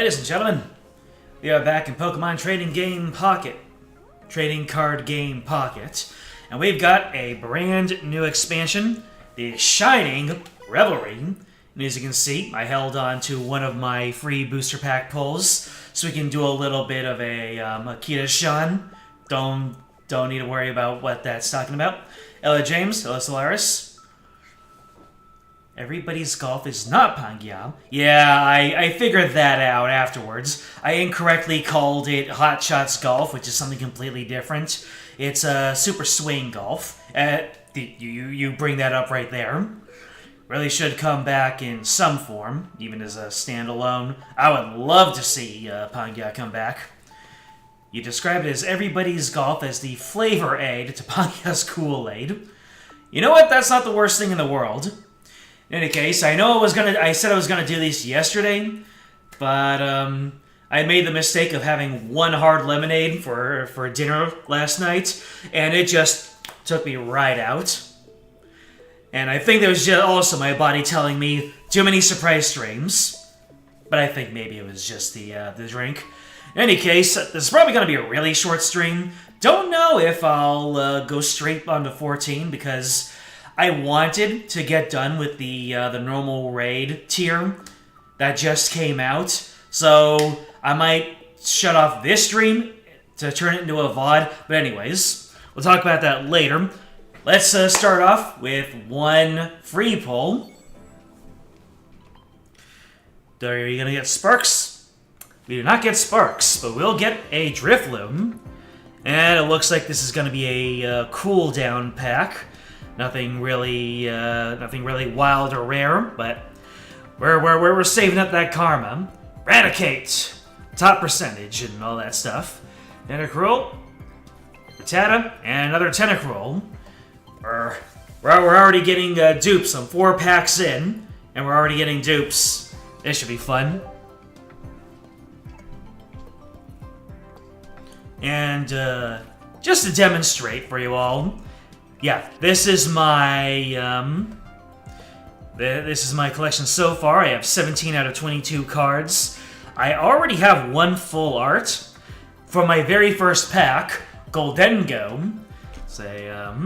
Ladies and gentlemen, we are back in Pokemon Trading Card Game Pocket, and we've got a brand new expansion, the Shining Revelry. And as you can see, I held on to one of my free booster pack pulls, so we can do a little bit of a Akita-shan. Don't need to worry about what that's talking about. Ella James, Ella Solaris. Everybody's Golf is not Pangyal. Yeah, I figured that out afterwards. I incorrectly called it Hot Shots Golf, which is something completely different. It's Super Swing Golf. You bring that up right there. Really should come back in some form, even as a standalone. I would love to see Pangyal come back. You described it as Everybody's Golf as the flavor aid to Pangyal's Kool-Aid. You know what? That's not the worst thing in the world. In any case, I said I was gonna do these yesterday, but I made the mistake of having one hard lemonade for dinner last night, and it just took me right out. And I think there was just also my body telling me too many surprise streams, but I think maybe it was just the drink. In any case, this is probably gonna be a really short stream. Don't know if I'll go straight onto 14 because I wanted to get done with the normal raid tier that just came out, so I might shut off this stream to turn it into a VOD. But anyways, we'll talk about that later. Let's start off with one free pull. Are you gonna get Sparks? We do not get Sparks, but we'll get a Drifloon, and it looks like this is gonna be a cooldown pack. Nothing really wild or rare, but we're saving up that karma. Eradicate, top percentage, and all that stuff. Tentacruel, Rattata, and another Tentacruel. We're already getting dupes. I'm 4 packs in, and we're already getting dupes. This should be fun. And just to demonstrate for you all. Yeah, this is my collection so far. I have 17 out of 22 cards. I already have one full art from my very first pack, Goldengo. It's a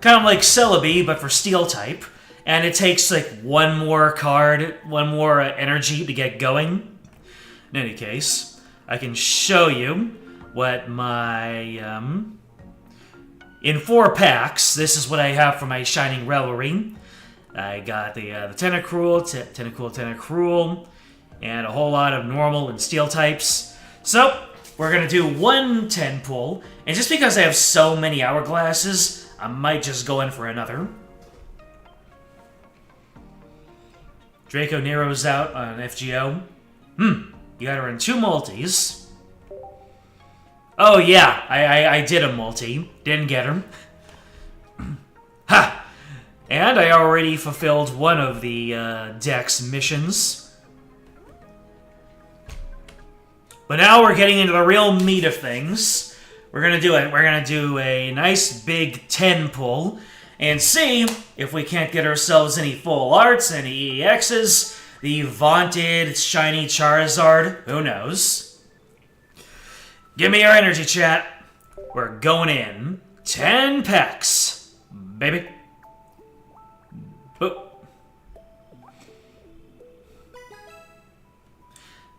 kind of like Celebi, but for Steel type, and it takes like one more card, one more energy to get going. In any case, I can show you what my in 4 packs, this is what I have for my Shining Revelry. I got the Tentacruel, and a whole lot of normal and steel types. So, we're going to do one 10 pull, and just because I have so many hourglasses, I might just go in for another. Draco Nero's out on FGO. You got her in 2 multis. Oh yeah, I did a multi. Didn't get her. Ha! And I already fulfilled one of the Dex missions. But now we're getting into the real meat of things. We're gonna do it. We're gonna do a nice big 10 pull and see if we can't get ourselves any full arts, any EXs, the vaunted shiny Charizard. Who knows? Give me your energy, chat. We're going in. 10 packs, baby. Oh.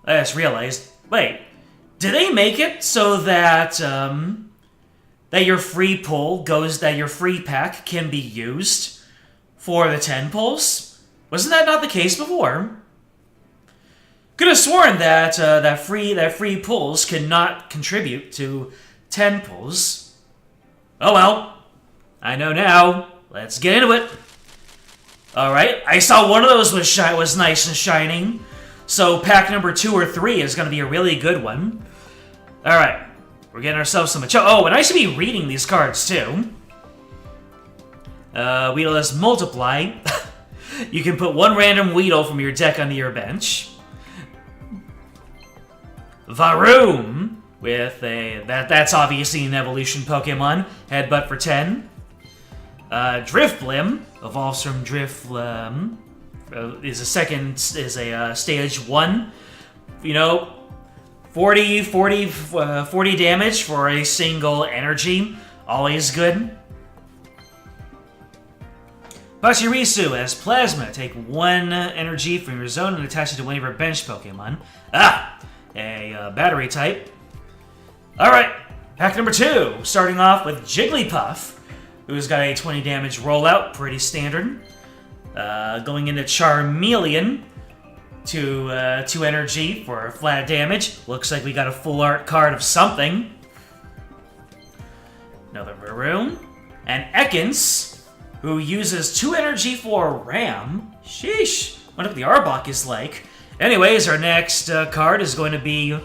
I just realized, wait, did they make it so that that your free pull that your free pack can be used for the 10 pulls? Wasn't that not the case before? Could have sworn that that free pulls could not contribute to 10 pulls. Oh well, I know now. Let's get into it. All right, I saw one of those was nice and shining, so pack number 2 or 3 is going to be a really good one. All right, we're getting ourselves some. Oh, and I should be reading these cards too. Weedleless Multiply. You can put 1 random Weedle from your deck onto your bench. Varoom, with that's obviously an evolution Pokemon. Headbutt for 10. Drifblim evolves from Drifblim. Is a stage 1 you know, 40 damage for a single energy. Always good. Pachirisu as Plasma. Take 1 energy from your zone and attach it to one of your bench Pokemon. A battery type. Alright, pack number 2. Starting off with Jigglypuff, who's got a 20 damage rollout. Pretty standard. Going into Charmeleon. 2 energy for flat damage. Looks like we got a full art card of something. Another Varoom. And Ekans, who uses 2 energy for Ram. Sheesh. Wonder what the Arbok is like. Anyways, our next card is going to be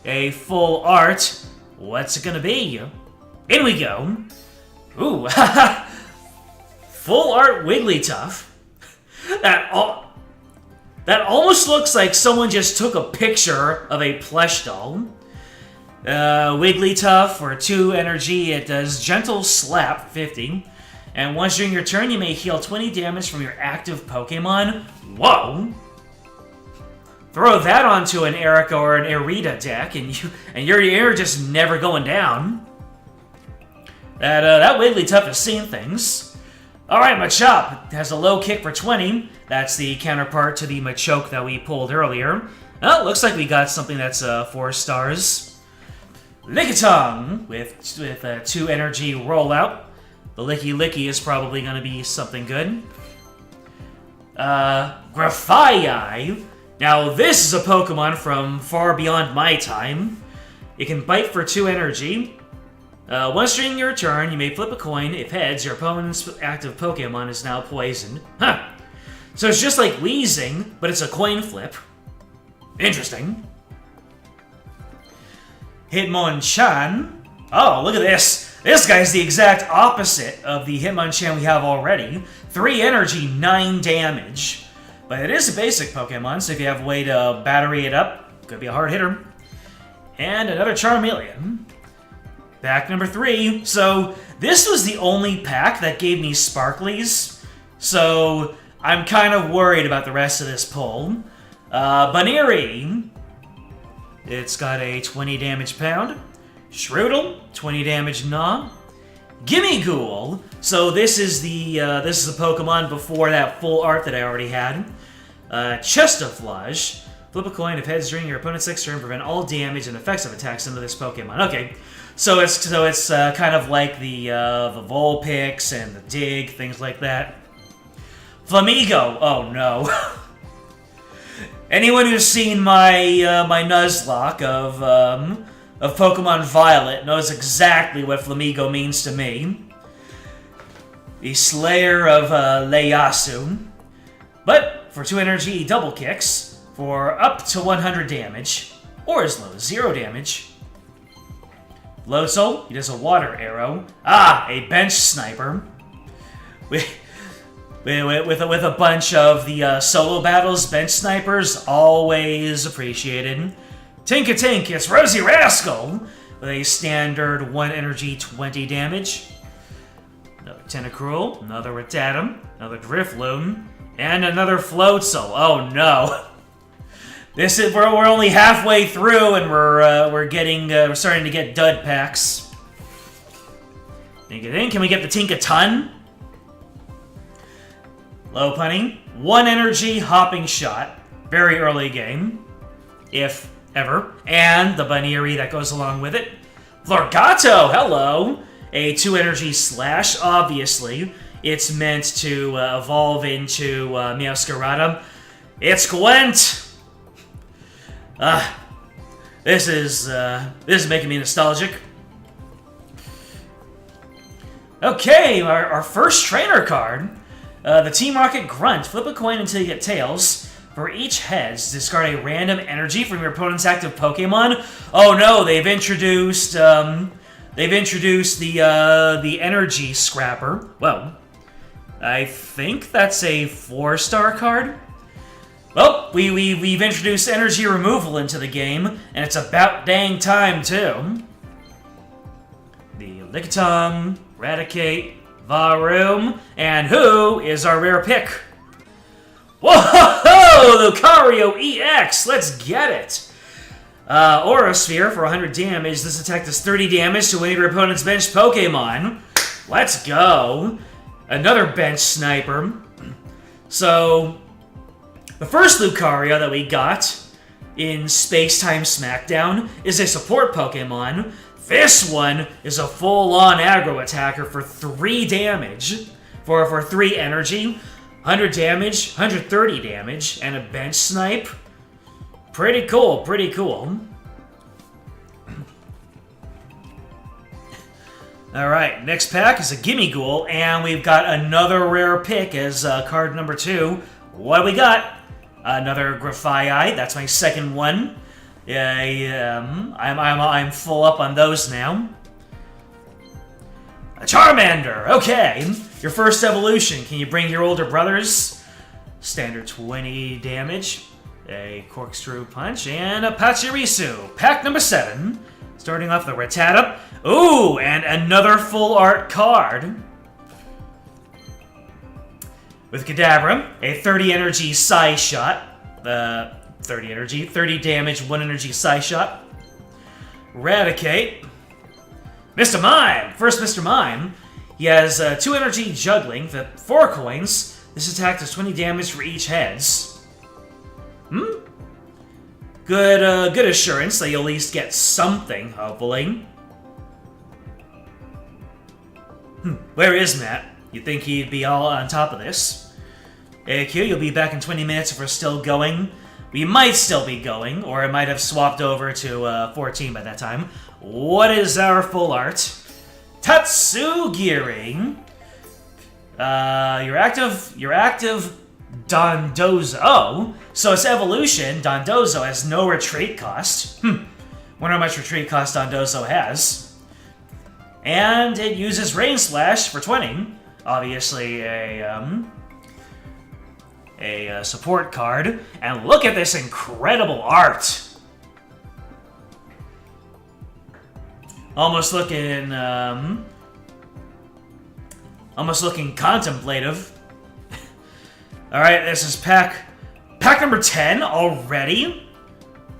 a full art. What's it going to be? In we go. Ooh, full art Wigglytuff. That almost looks like someone just took a picture of a plush doll. Wigglytuff for 2 energy. It does Gentle Slap 50. And once during your turn, you may heal 20 damage from your active Pokemon. Whoa! Throw that onto an Erica or an Irida deck, and you're just never going down. That Wigglytuff has seen things. Alright, Machop has a low kick for 20. That's the counterpart to the Machoke that we pulled earlier. Well, looks like we got something that's 4 stars. Lickitung with 2 energy rollout. The Licky Licky is probably going to be something good. Grafaiai. Now, this is a Pokemon from far beyond my time. It can bite for 2 energy. Once during your turn, you may flip a coin. If heads, your opponent's active Pokemon is now poisoned. Huh. So it's just like Weezing, but it's a coin flip. Interesting. Hitmonchan. Oh, look at this. This guy's the exact opposite of the Hitmonchan we have already. 3 energy, 9 damage. But it is a basic Pokemon, so if you have a way to battery it up, could be a hard hitter. And another Charmeleon. Pack number 3. So this was the only pack that gave me Sparklies. So I'm kind of worried about the rest of this pull. Baneri. It's got a 20 damage pound. Shroodle, 20 damage gnaw. Gimmighoul. So this is the Pokemon before that full art that I already had. Chestaflage. Flip a coin. If heads during your opponent's next turn, prevent all damage and effects of attacks into this Pokemon. Okay, so it's kind of like the Vulpix and the Dig, things like that. Flamigo. Oh no. Anyone who's seen my my Nuzlocke of Pokemon Violet knows exactly what Flamigo means to me. The Slayer of Ieyasu. But for 2 energy, double kicks for up to 100 damage, or as low as 0 damage. Floatzel, he does a water arrow. Ah, a bench sniper. With a bunch of the solo battles, bench snipers, always appreciated. Tinkatink, it's Rosie Rascal with a standard 1 energy, 20 damage. Another Tentacruel, another Rattata, another Drifloon, and another Floatzel. Oh no! We're only halfway through, and we're starting to get dud packs. Tinkatink, can we get the Tinkaton? Lopunny, 1 energy, hopping shot, very early game, if ever, and the Baneri that goes along with it. Florgato, hello! A 2 energy slash, obviously. It's meant to evolve into Meowscarada. It's Gwent! This is making me nostalgic. Okay, our first trainer card. The Team Rocket Grunt. Flip a coin until you get tails. For each heads, discard a random energy from your opponent's active Pokemon. Oh no, they've introduced the Energy Scrapper. Well, I think that's a 4-star card. Well, we've introduced energy removal into the game, and it's about dang time too. The Lickitung, Raticate, Varoom, and who is our rare pick? Whoa, Lucario EX! Let's get it! Aura Sphere for 100 damage. This attack does 30 damage to any of your opponent's bench Pokemon. Let's go. Another bench sniper. So, the first Lucario that we got in Space-Time Smackdown is a support Pokemon. This one is a full-on aggro attacker for 3 damage. For 3 energy, 100 damage, 130 damage, and a bench snipe. Pretty cool, pretty cool. Alright, next pack is a Gimme Ghoul, and we've got another rare pick as card number 2. What do we got? Another Grafaiai, that's my second one. I'm full up on those now. A Charmander, okay. Your first evolution, can you bring your older brothers? Standard 20 damage, a Corkscrew Punch, and a Pachirisu. Pack number 7. Starting off the Rattata. Ooh, and another full art card. With Kadabra, a 30 energy Psy Shot. 30 energy, 30 damage, 1 energy Psy Shot. Eradicate. Mr. Mime! First Mr. Mime. He has 2 energy Juggling for 4 coins. This attack does 20 damage for each heads. Good assurance that you'll at least get something, hopefully. Where is Matt? You'd think he'd be all on top of this. AQ, you'll be back in 20 minutes if we're still going. We might still be going, or it might have swapped over to 14 by that time. What is our full art? Tatsugiri. Your active Dondozo. Oh, so its evolution, Dondozo, has no retreat cost. Wonder how much retreat cost Dondozo has. And it uses Rain Slash for 20. Obviously a support card. And look at this incredible art. Almost looking contemplative. Alright, this is pack number 10 already?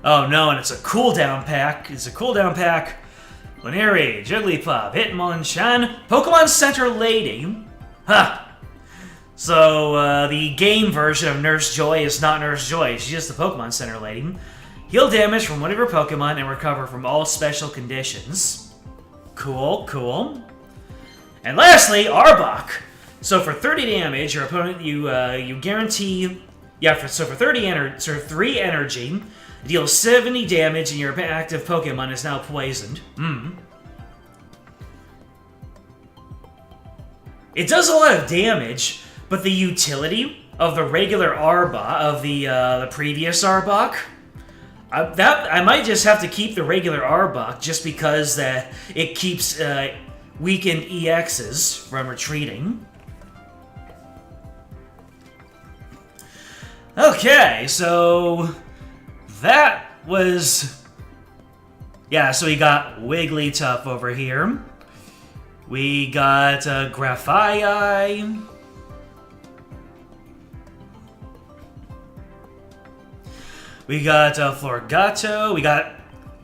Oh no, and it's a cooldown pack. It's a cooldown pack. Laneri, Jigglypuff, Hitmonchan, Pokemon Center Lady. Huh. So, the game version of Nurse Joy is not Nurse Joy. She's just the Pokemon Center Lady. Heal damage from one of your Pokemon and recover from all special conditions. Cool, cool. And lastly, Arbok. So for 30 damage, your opponent, you guarantee... Yeah, for 3 energy, deal 70 damage and your active Pokemon is now poisoned. It does a lot of damage, but the utility of the regular Arbok, of the previous Arbok, I might just have to keep the regular Arbok just because it keeps weakened EXs from retreating. Okay, so that was... Yeah, so we got Wigglytuff over here. We got Grafaiai. We got Florgato. We got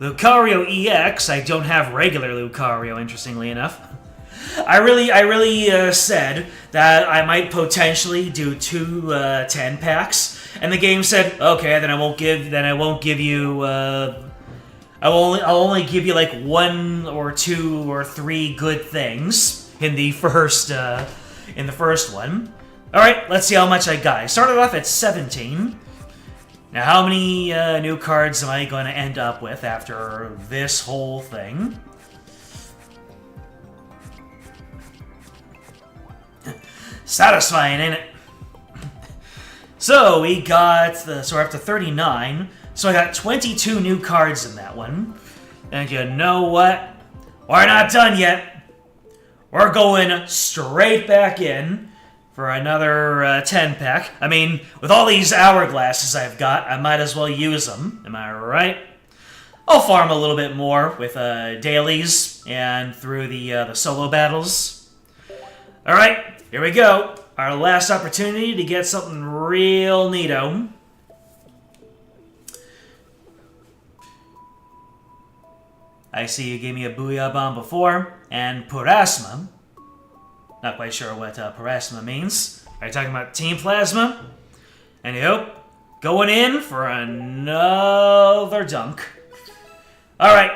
Lucario EX. I don't have regular Lucario, interestingly enough. I really said that I might potentially do 2 10 packs, and the game said, okay, then I'll only give you like 1 or 2 or 3 good things in the first one. All right, let's see how much I got. I started off at 17. Now, how many new cards am I going to end up with after this whole thing? Satisfying, ain't it? So we got so we're up to 39. So I got 22 new cards in that one. And you know what? We're not done yet. We're going straight back in for another 10 pack. I mean, with all these hourglasses I've got, I might as well use them. Am I right? I'll farm a little bit more with dailies and through the solo battles. All right. Here we go. Our last opportunity to get something real neato. I see you gave me a Booyah Bomb before, and Purasma. Not quite sure what Purasma means. Are you talking about Team Plasma? Anywho, going in for another dunk. Alright,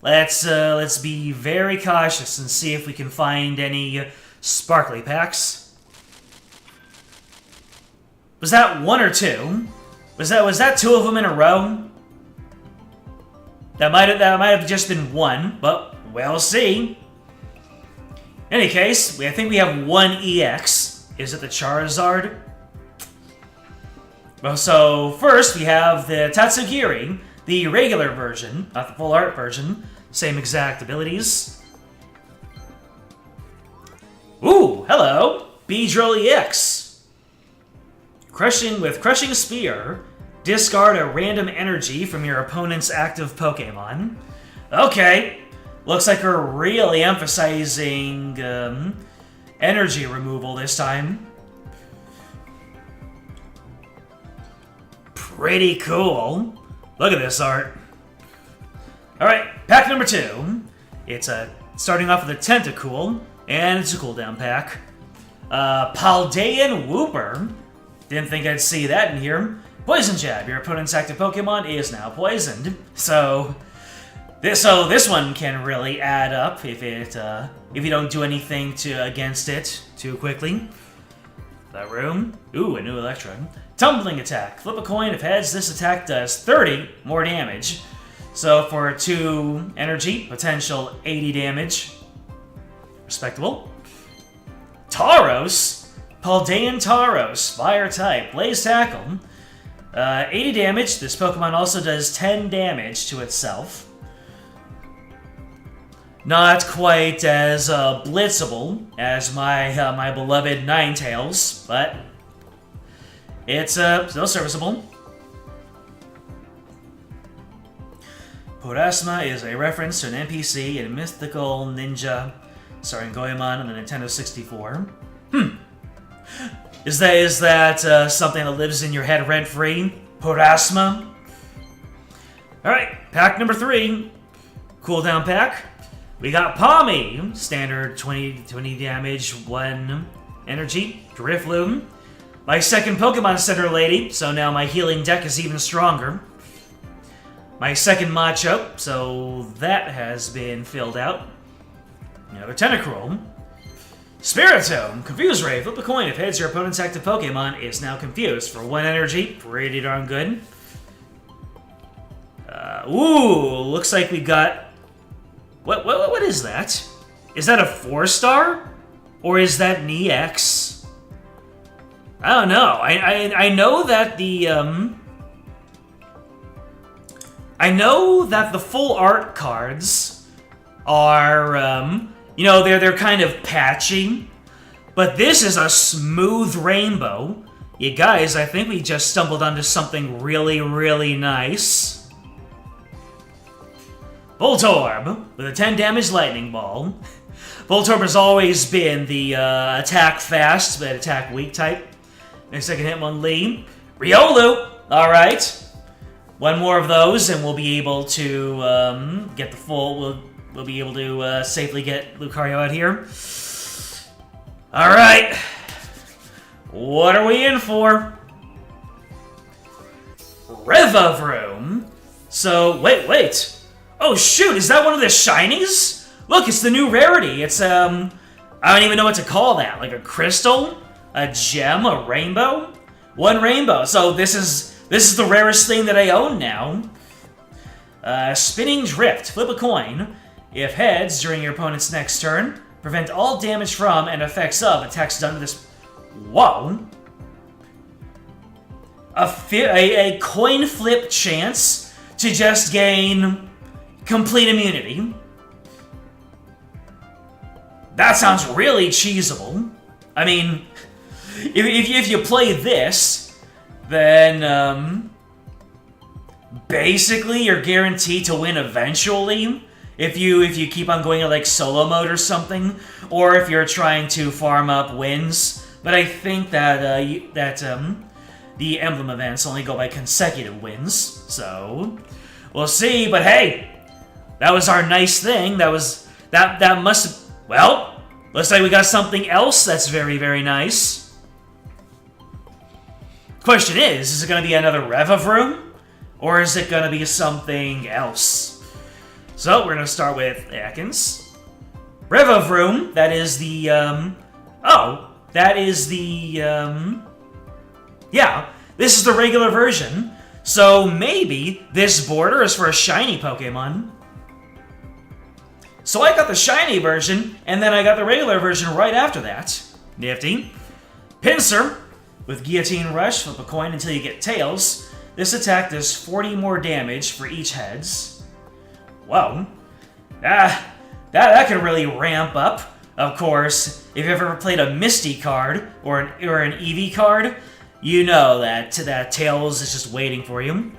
let's be very cautious and see if we can find any sparkly packs. Was that one or two? Was that two of them in a row? That might have just been one, but we'll see. In any case, I think we have one EX. Is it the Charizard? Well, so first we have the Tatsugiri, the regular version, not the full art version. Same exact abilities. Ooh, hello! Beedrill EX. Crushing Spear. Discard a random energy from your opponent's active Pokemon. Okay. Looks like we're really emphasizing energy removal this time. Pretty cool. Look at this art. Alright, pack number 2. It's starting off with a Tentacool, and it's a cooldown pack. Paldean Wooper. Didn't think I'd see that in here. Poison Jab. Your opponent's active Pokemon is now poisoned. So this one can really add up if you don't do anything against it too quickly. That room. Ooh, a new Electron. Tumbling Attack. Flip a coin. If heads, this attack does 30 more damage. So for 2 energy, potential 80 damage. Respectable. Tauros. Paldean Tauros. Fire type. Blaze Tackle. 80 damage. This Pokemon also does 10 damage to itself. Not quite as blitzable as my beloved Ninetales, but it's still serviceable. Purasma is a reference to an NPC in Mythical Ninja starring Goemon on the Nintendo 64. Is that something that lives in your head rent-free? Purasma? Alright, pack number 3. Cooldown pack. We got Palmy. Standard 20 damage, 1 energy. Drifloon. My second Pokemon Center lady, so now my healing deck is even stronger. My second Macho, so that has been filled out. Another Tentacruel. Spiritomb, Confuse Ray, flip a coin. If heads, your opponent's active Pokemon is now confused for 1 energy. Pretty darn good. Ooh, looks like we got... What is that? Is that a 4-star? Or is that an EX? I don't know. I know that the, I know that the full art cards are, you know, they're kind of patchy, but this is a smooth rainbow. You guys, I think we just stumbled onto something really, really nice. Voltorb, with a 10 damage lightning ball. Voltorb has always been the attack fast, but attack weak type. Next second hit one lead. Riolu! Alright. One more of those, and we'll be able to get the full... We'll be able to safely get Lucario out here. Alright. What are we in for? Revavroom. So, wait. Oh shoot, is that one of the shinies? Look, it's the new rarity. It's, I don't even know what to call that. Like a crystal? A gem? A rainbow? 1 rainbow. So this is the rarest thing that I own now. Spinning Drift. Flip a coin. If heads, during your opponent's next turn, prevent all damage from and effects of attacks done to this... Whoa. A coin flip chance to just gain complete immunity. That sounds really cheesable. I mean, if you play this, then basically you're guaranteed to win eventually. If you keep on going in like solo mode or something, or if you're trying to farm up wins. But I think that the emblem events only go by consecutive wins, so we'll see. But hey, That was our nice thing. That must... Well, looks like we got something else that's very, very nice. Question is it going to be another Revavroom? Or is it going to be something else? So, we're going to start with Atkins. Revavroom, that is the, yeah, this is the regular version. So, maybe this border is for a shiny Pokemon. So I got the shiny version, and then I got the regular version right after that. Nifty. Pinsir, with Guillotine Rush, flip a coin until you get tails. This attack does 40 more damage for each heads. Whoa. That can really ramp up. Of course, if you've ever played a Misty card, or an Eevee card, you know that tails is just waiting for you.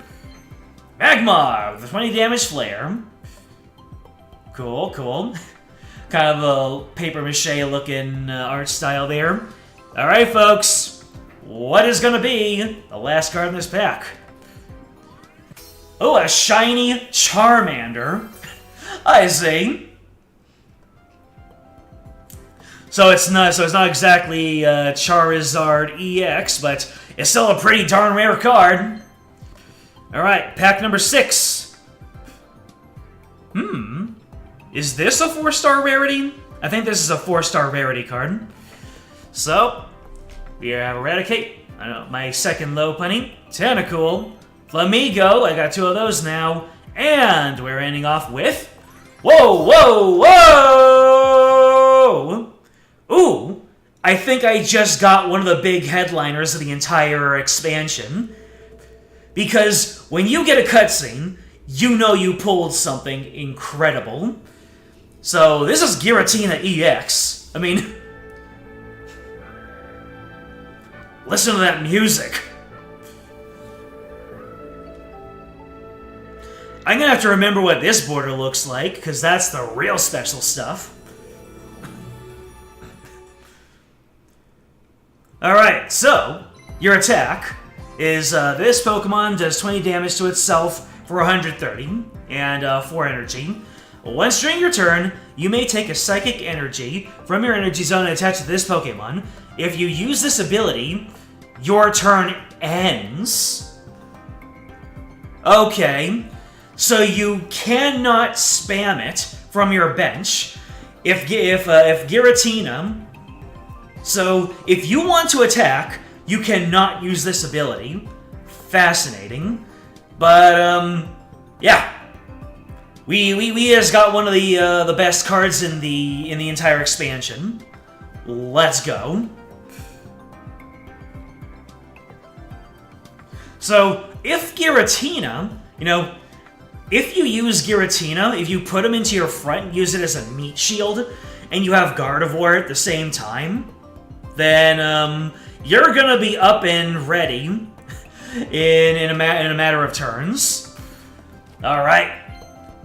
Magmar, with a 20 damage flare. Cool, cool. Kind of a paper-mache looking art style there. Alright, folks. What is going to be the last card in this pack? Oh, a shiny Charmander. I see. So it's not exactly Charizard EX, but it's still a pretty darn rare card. Alright, pack number 6. Is this a 4-star rarity? I think this is a 4-star rarity card. So, we have Eradicate, my second Lopunny, Tentacool, Flamigo, I got 2 of those now, and we're ending off with... Whoa, whoa, whoa! Ooh, I think I just got one of the big headliners of the entire expansion. Because when you get a cutscene, you know you pulled something incredible. So, this is Giratina EX. I mean... Listen to that music. I'm gonna have to remember what this border looks like, because that's the real special stuff. Alright, so, your attack is this Pokemon does 20 damage to itself for 130, and 4 energy. Once during your turn, you may take a Psychic Energy from your energy zone attached to this Pokemon. If you use this ability, your turn ends. Okay, so you cannot spam it from your bench. If Giratina... So, if you want to attack, you cannot use this ability. Fascinating. But, yeah. We just got one of the best cards in the entire expansion. Let's go. So, if Giratina, if you use Giratina, if you put him into your front and use it as a meat shield, and you have Gardevoir at the same time, then you're gonna be up and ready in a matter of turns. All right.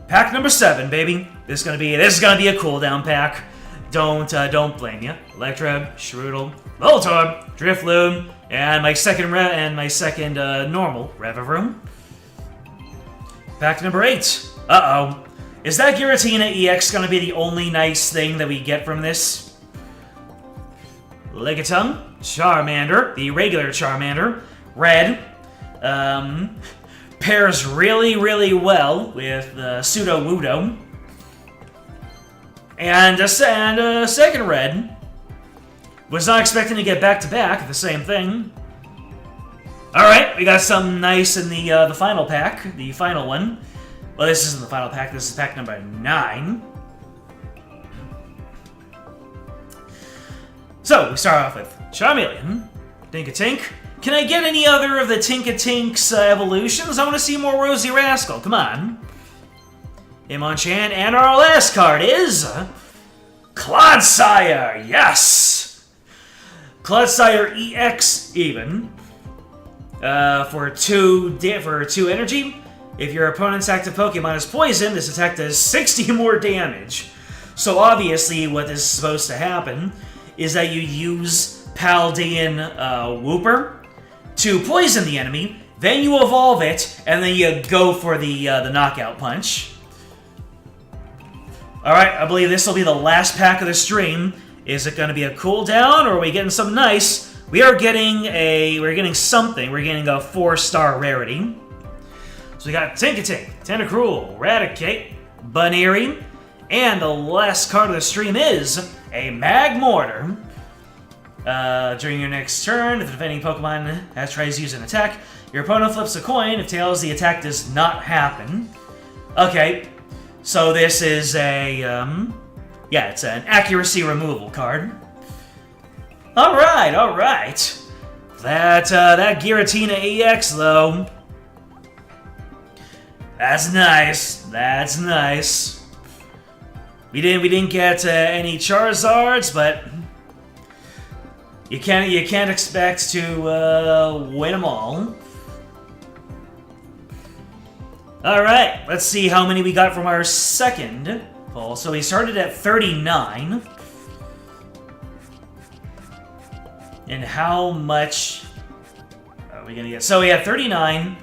Pack number 7, baby. This is gonna be a cooldown pack. Don't blame you. Electrode, Shroodle, Voltorb, Drifloon, and my second normal Revavroom. Pack number 8. Uh-oh. Is that Giratina EX gonna be the only nice thing that we get from this? Lickitung, Charmander, the regular Charmander, red. Pairs really, really well with Sudowoodo. And a second red. Was not expecting to get back-to-back the same thing. Alright, we got something nice in the final pack, the final one. Well, this isn't the final pack, this is pack number 9. So, we start off with Charmeleon, Tinkatink. Can I get any other of the Tinkatink's evolutions? I want to see more Rosie Rascal, come on. Hitmonchan, and our last card is... Clodsire, yes! Clodsire EX, even. For 2 energy. If your opponent's active Pokemon is poisoned, this attack does 60 more damage. So obviously what is supposed to happen is that you use Paldean Wooper to poison the enemy, then you evolve it, and then you go for the knockout punch. Alright, I believe this will be the last pack of the stream. Is it going to be a cooldown, or are we getting something nice? We're getting something. We're getting a 4-star rarity. So we got Tinkatink, Tentacruel, Raticate, Buneary, and the last card of the stream is a Magmortar. During your next turn, if the defending Pokemon tries to use an attack, your opponent flips a coin. If tails, the attack does not happen. Okay, so this is a, yeah, it's an accuracy removal card. Alright, alright. That Giratina EX, though. That's nice. That's nice. We didn't get any Charizards, but you can't expect to win them all. All right, let's see how many we got from our second pull. So we started at 39. And how much are we gonna get? So we had 39.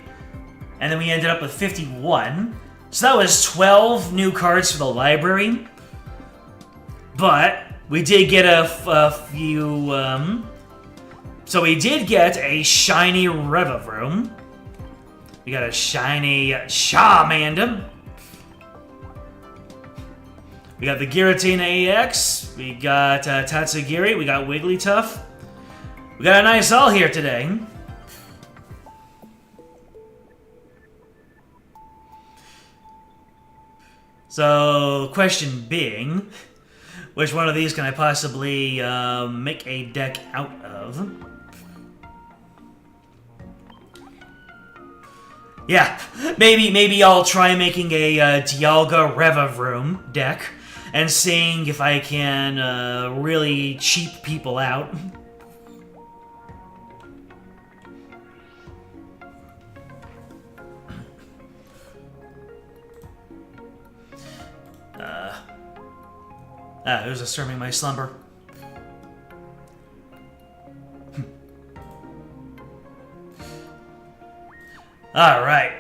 And then we ended up with 51. So that was 12 new cards for the library. But we did get a few... So we did get a shiny Revavroom. We got a shiny Charmander. We got the Giratina EX. We got Tatsugiri. We got Wigglytuff. We got a nice haul here today. So, the question being, which one of these can I possibly make a deck out of? Yeah, maybe I'll try making a Dialga Revavroom deck and seeing if I can really cheap people out. Who's disturbing my slumber? Alright.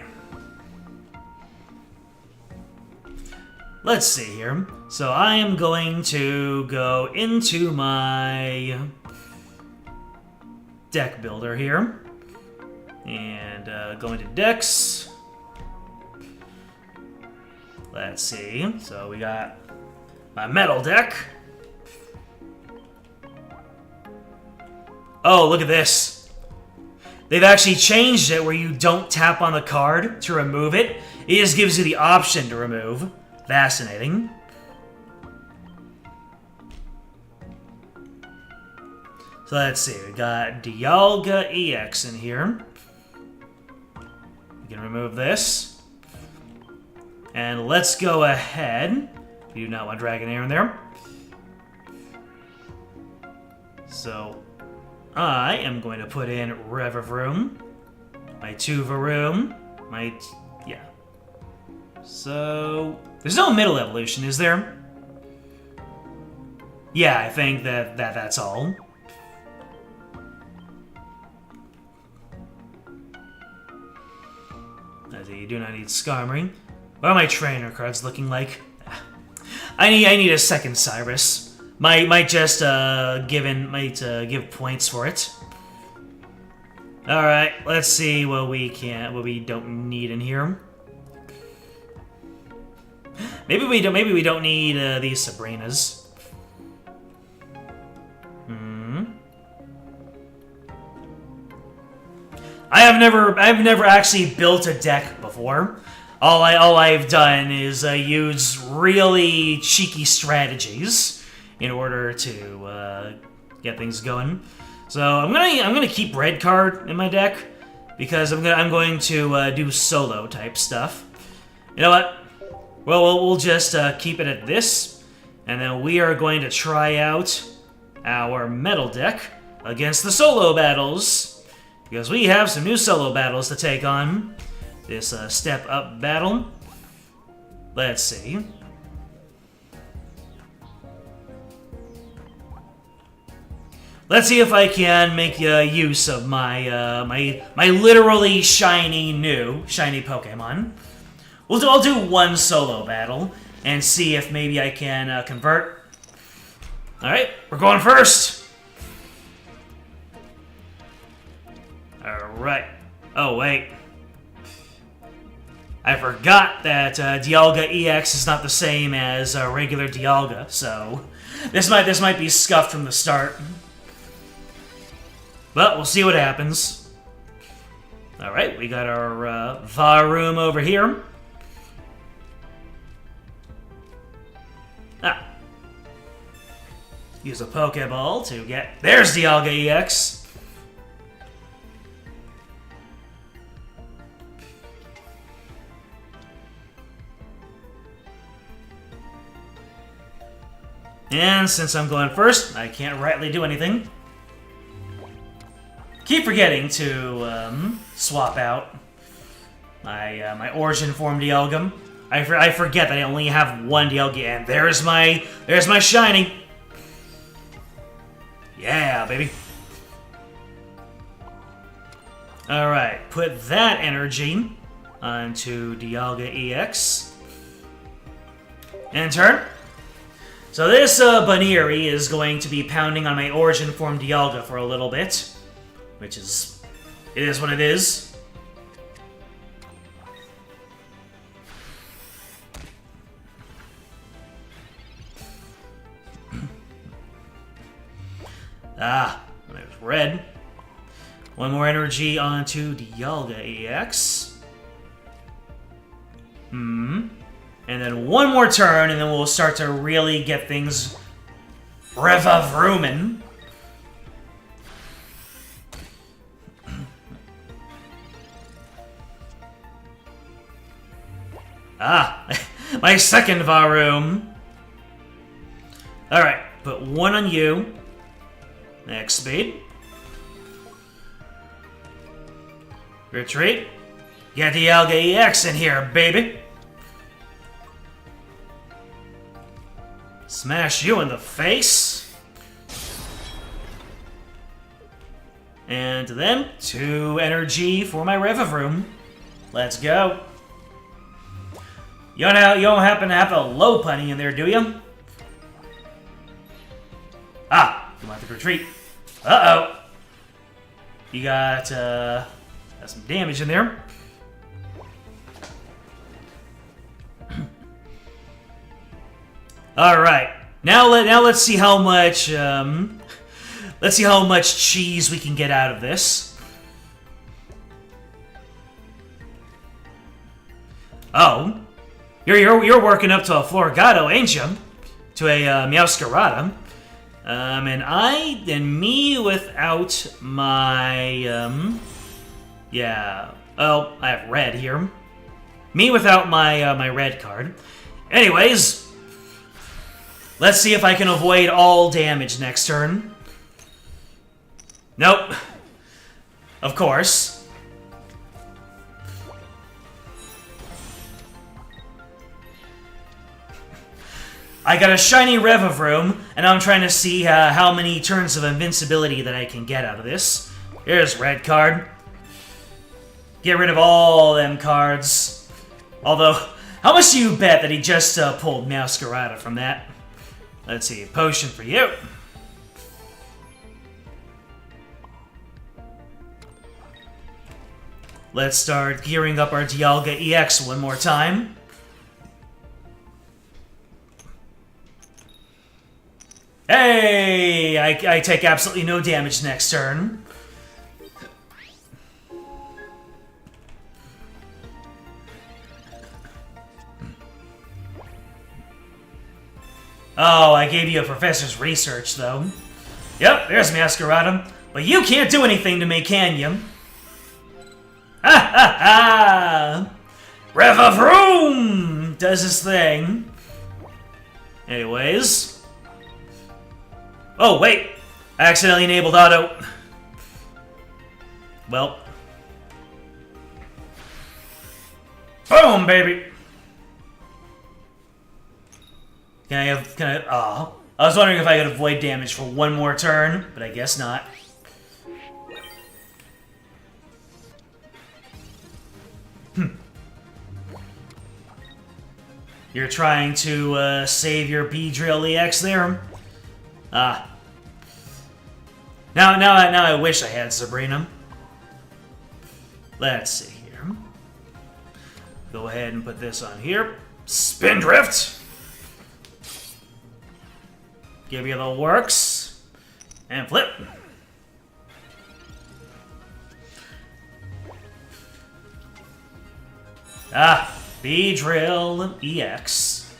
Let's see here. So I am going to go into my deck builder here. And go into decks. Let's see. So we got my metal deck. Oh, look at this. They've actually changed it where you don't tap on the card to remove it. It just gives you the option to remove. Fascinating. So let's see. We got Dialga EX in here. We can remove this. And let's go ahead. You do not want Dragonair in there. So, I am going to put in Revavroom, my Tuvaroom, yeah. So, there's no middle evolution, is there? Yeah, I think that's all. You do not need Skarmory. What are my trainer cards looking like? I need a second Cyrus. Might just give points for it. All right, let's see what we don't need in here. Maybe we don't need these Sabrinas. I've never actually built a deck before. All I've done is use really cheeky strategies in order to get things going. So I'm gonna keep red card in my deck because I'm going to do solo type stuff. You know what? Well, we'll just keep it at this, and then we are going to try out our metal deck against the solo battles because we have some new solo battles to take on. This step up battle. Let's see. Let's see if I can make use of my my literally shiny Pokemon. I'll do one solo battle. and see if maybe I can convert. Alright, we're going first! Alright. Oh, wait. I forgot that Dialga EX is not the same as regular Dialga, so this might be scuffed from the start. But we'll see what happens. Alright, we got our Varoom over here. Ah. Use a Pokeball to get... There's Dialga EX! And since I'm going first, I can't rightly do anything. Keep forgetting to swap out my origin form Dialga. I forget that I only have one Dialga, and there's my shiny. Yeah, baby. All right, put that energy onto Dialga EX. And turn. So this Baneri is going to be pounding on my origin form Dialga for a little bit, which is... it is what it is. Ah, there's red. One more energy onto Dialga EX. And then one more turn, and then we'll start to really get things rev-vrooming. Ah, my second Varoom. Alright, put one on you. Next speed. Retreat. Get the Dialga EX in here, baby. Smash you in the face. And then 2 energy for my Revavroom. Let's go. You don't happen to have a Lopunny in there, do you? Ah, you want to retreat. Uh-oh. You got some damage in there. All right. Now let's see how much cheese we can get out of this. Oh, you're working up to a Floragato, ain't you? To a Meowscarada. And me without my yeah. Oh, I have red here. Me without my my red card. Anyways. Let's see if I can avoid all damage next turn. Nope. Of course. I got a shiny Revavroom, and I'm trying to see how many turns of invincibility that I can get out of this. Here's red card. Get rid of all them cards. Although, how much do you bet that he just pulled Meowscarada from that? Let's see, potion for you. Let's start gearing up our Dialga EX one more time. Hey! I take absolutely no damage next turn. Oh, I gave you a professor's research, though. Yep, there's Meowscarada. But you can't do anything to me, can you? Ha ha ha! Revavroom does his thing. Anyways. Oh, wait. I accidentally enabled auto. Well. Boom, baby! Can I, oh. I was wondering if I could avoid damage for one more turn, but I guess not. You're trying to save your B-Drill EX there? Ah. Now I wish I had Sabrina. Let's see here. Go ahead and put this on here. Spindrift! Give you the works. And flip. Ah, B-Drill EX.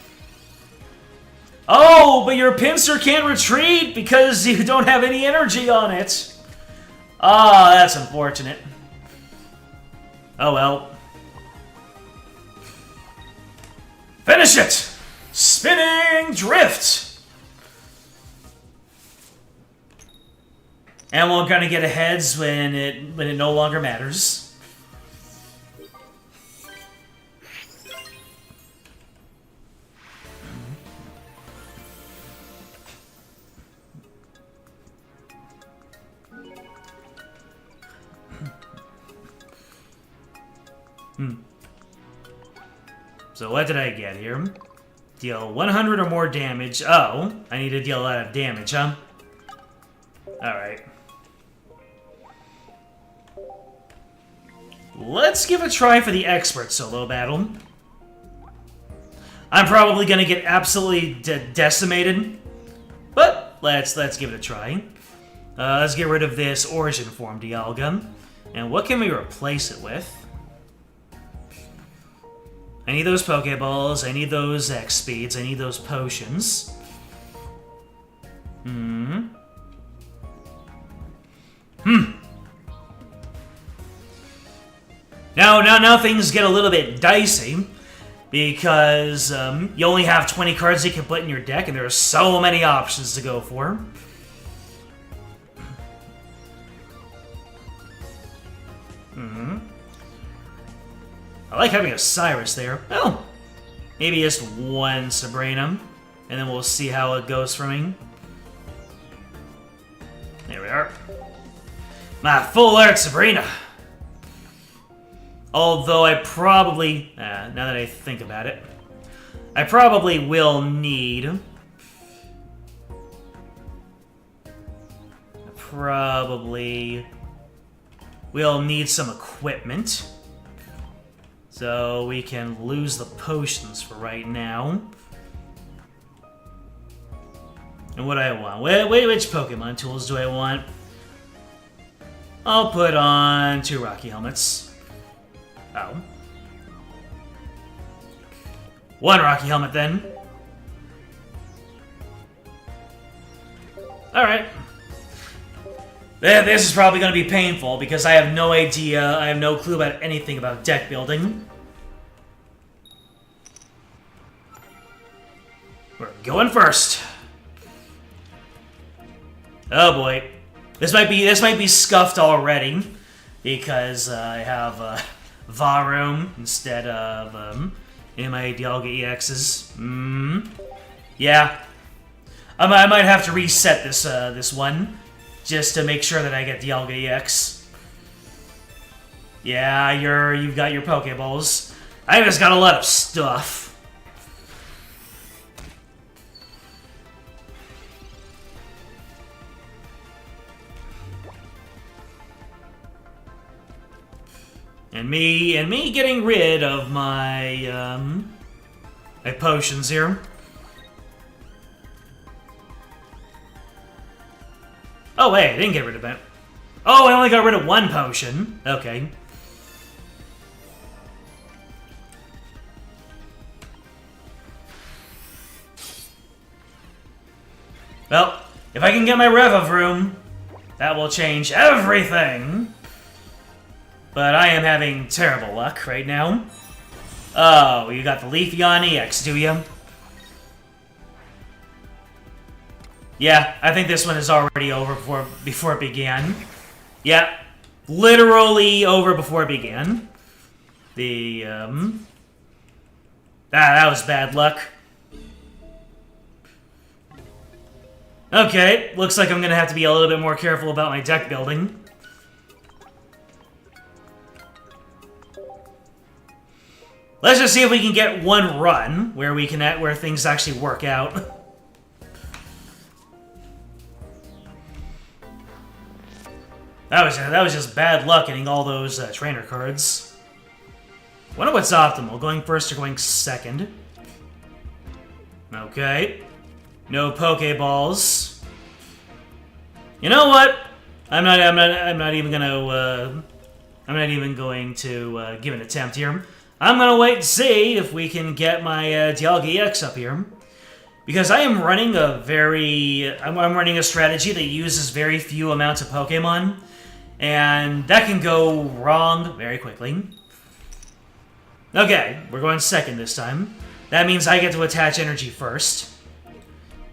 Oh, but your pincer can't retreat because you don't have any energy on it. Ah, that's unfortunate. Oh well. Finish it! Spinning Drift! And we're gonna get a heads when it no longer matters. So what did I get here? Deal 100 or more damage. Oh, I need to deal a lot of damage, huh? Alright. Let's give a try for the expert solo battle. I'm probably gonna get absolutely decimated, but let's give it a try. Let's get rid of this origin form Dialga. And what can we replace it with? I need those Pokeballs, I need those X speeds, I need those potions. Now things get a little bit dicey because you only have 20 cards you can put in your deck, and there are so many options to go for. I like having a Cyrus there. Oh, maybe just one Sabrina, and then we'll see how it goes for me. There we are. My full art Sabrina. Although I probably, now that I think about it, I probably will need... We'll need some equipment. So we can lose the potions for right now. And what do I want? Which Pokemon tools do I want? I'll put on 2 Rocky Helmets. Oh. 1 Rocky Helmet then. Alright. This is probably going to be painful because I have no idea, I have no clue about anything about deck building. We're going first. Oh boy. This might be scuffed already because I have Varum instead of in my Dialga EXs. Yeah. I might have to reset this one. Just to make sure that I get Dialga EX. Yeah, you've got your Pokeballs. I just got a lot of stuff. And me getting rid of my my potions here. Oh, wait, I didn't get rid of it. Oh, I only got rid of 1 potion. Okay. Well, if I can get my Rev room, that will change everything. But I am having terrible luck right now. Oh, you got the Leafeon EX, do you? Yeah, I think this one is already over before it began. Yeah, literally over before it began. The, that was bad luck. Okay, looks like I'm gonna have to be a little bit more careful about my deck building. Let's just see if we can get one run where we can where things actually work out. That was just bad luck getting all those trainer cards. Wonder what's optimal, going first or going second? Okay. No Pokeballs. You know what? I'm not even going to give an attempt here. I'm gonna wait and see if we can get my Dialga EX up here, because I am running I'm running a strategy that uses very few amounts of Pokemon, and that can go wrong very quickly. Okay, we're going second this time. That means I get to attach energy first.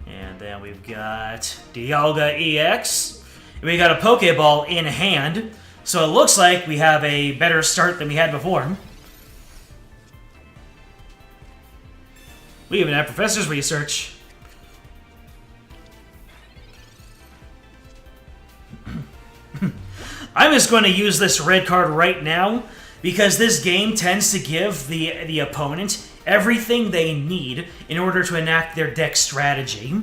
And then we've got Dialga EX. We got a Pokeball in hand, so it looks like we have a better start than we had before. We even have Professor's Research. I'm just going to use this red card right now, because this game tends to give the opponent everything they need in order to enact their deck strategy.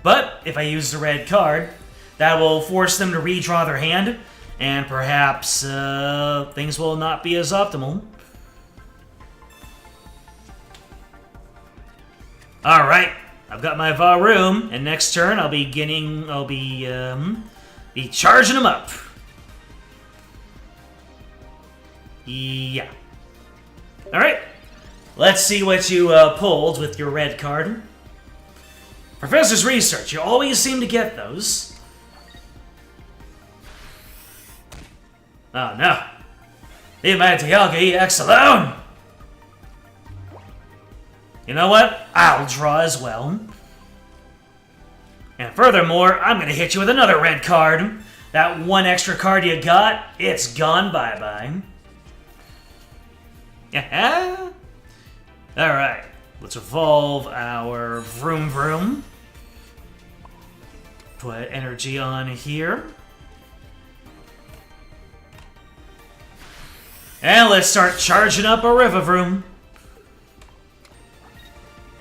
But if I use the red card, that will force them to redraw their hand, and perhaps things will not be as optimal. Alright, I've got my Varoom, and next turn I'll be charging him up. Yeah. Alright, let's see what you pulled with your red card. Professor's Research, you always seem to get those. Oh no. Leave my Dialga EX alone! You know what? I'll draw as well. And furthermore, I'm going to hit you with another red card. That one extra card you got, it's gone bye-bye. Yeah. Alright, let's evolve our Vroom Vroom. Put energy on here. And let's start charging up a Rivavroom.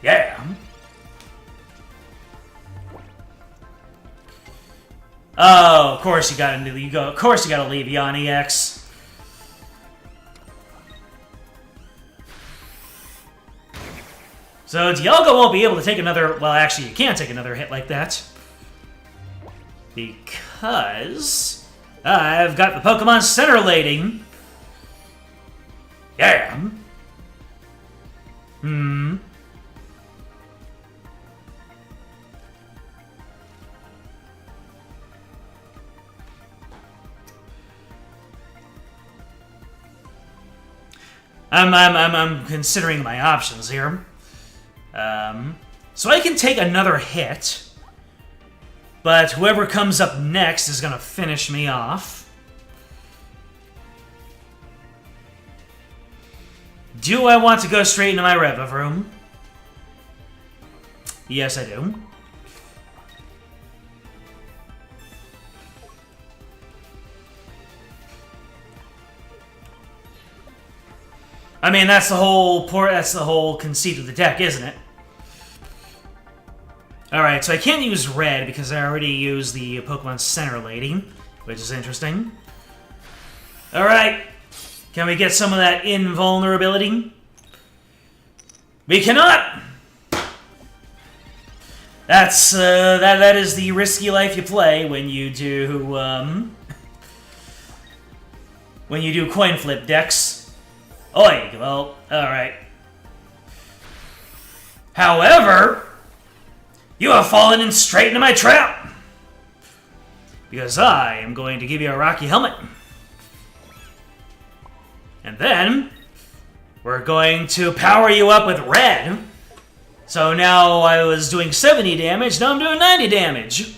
Yeah. Oh, of course you gotta leave Yanni X. So Dialga won't be able to take another. Well, actually, you can't take another hit like that because I've got the Pokemon Center Lady. Yeah. I'm considering my options here. So I can take another hit, but whoever comes up next is gonna finish me off. Do I want to go straight into my Rivavroom? Yes, I do. I mean, that's the whole conceit of the deck, isn't it? Alright, so I can't use red because I already used the Pokemon Center Lady, which is interesting. Alright, can we get some of that invulnerability? We cannot! That's, that is the risky life you play when you do, coin flip decks. Oi, well, alright. However, you have fallen in straight into my trap! Because I am going to give you a Rocky Helmet. And then, we're going to power you up with red. So now I was doing 70 damage, now I'm doing 90 damage.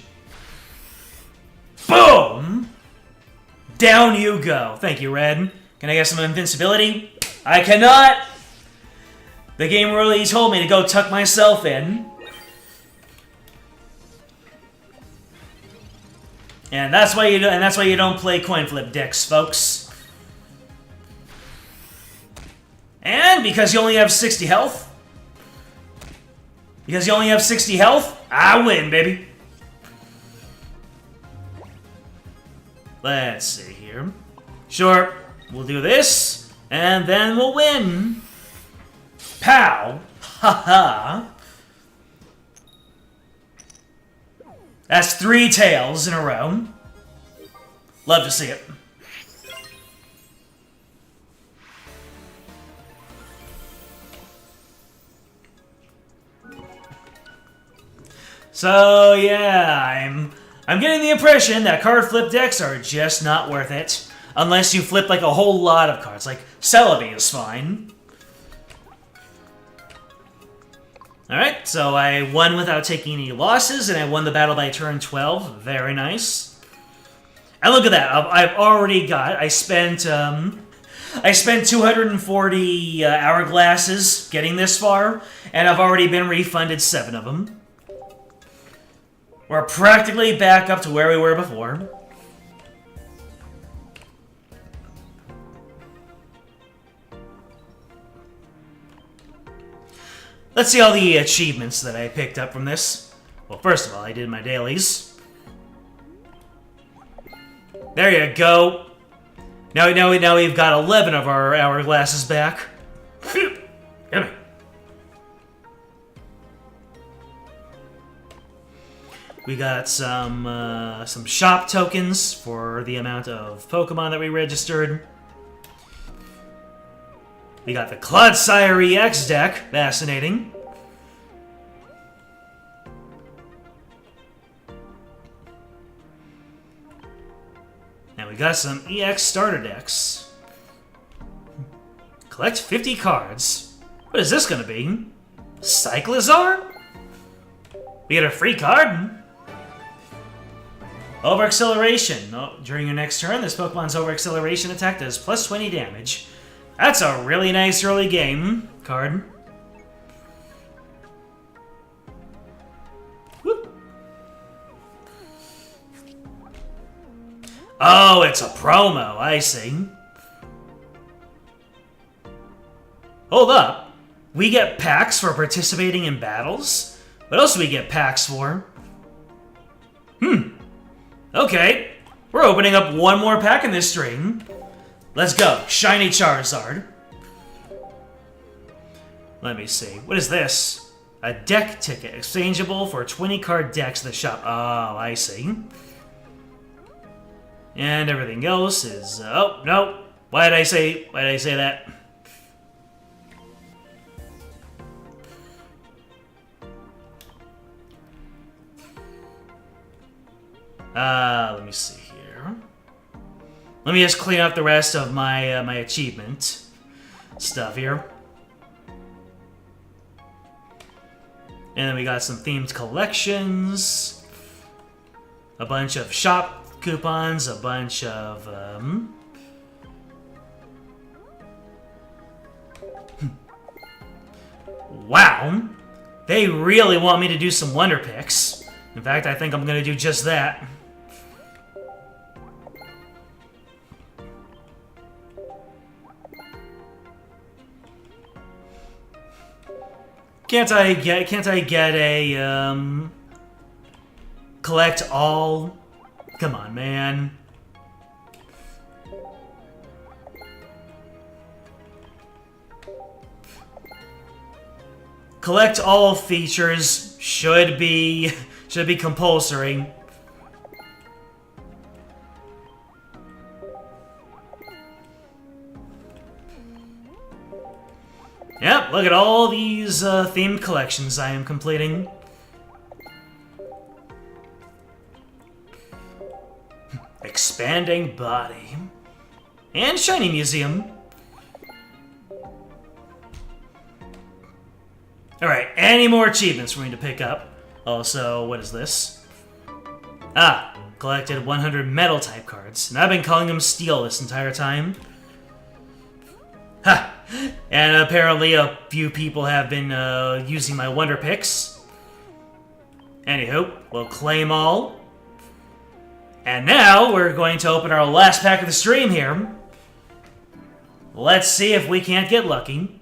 Boom! Down you go. Thank you, red. Can I get some invincibility? I cannot! The game really told me to go tuck myself in. And that's why you don't play coin flip decks, folks. And because you only have 60 health, I win, baby. Let's see here. Sure, we'll do this, and then we'll win. Pow! Haha! That's 3 tails in a row. Love to see it. So yeah, I'm getting the impression that card flip decks are just not worth it. Unless you flip like a whole lot of cards. Like, Celebi is fine. Alright, so I won without taking any losses, and I won the battle by turn 12. Very nice. And look at that, I've already got, I spent 240 hourglasses getting this far, and I've already been refunded 7 of them. We're practically back up to where we were before. Let's see all the achievements that I picked up from this. Well, first of all, I did my dailies. There you go. Now we've got 11 of our hourglasses back. Phew. Yummy. We got some shop tokens for the amount of Pokemon that we registered. We got the Clodsire EX deck. Fascinating. And we got some EX starter decks. Collect 50 cards. What is this gonna be? Cyclizar? We get a free card? Over-acceleration. Oh, during your next turn, this Pokemon's over-acceleration attack does plus 20 damage. That's a really nice early game card. Whoop. Oh, it's a promo, I see. Hold up. We get packs for participating in battles? What else do we get packs for? Okay, we're opening up one more pack in this stream. Let's go, Shiny Charizard. Let me see, what is this? A deck ticket, exchangeable for 20 card decks at the shop. Oh, I see. And everything else is, oh, no. Why did I say that? Let me see here. Let me just clean up the rest of my my achievement stuff here. And then we got some themed collections, a bunch of shop coupons, a bunch of wow, they really want me to do some Wonder Picks. In fact, I think I'm gonna do just that. Can't I get a collect all? Come on, man. Collect all features should be compulsory. Yep, look at all these themed collections I am completing. Expanding Body. And Shiny Museum. Alright, any more achievements for me to pick up? Also, what is this? Ah, collected 100 Metal-type cards. And I've been calling them Steel this entire time. Ha! And apparently a few people have been using my Wonder Picks. Anywho, we'll claim all. And now we're going to open our last pack of the stream here. Let's see if we can't get lucky.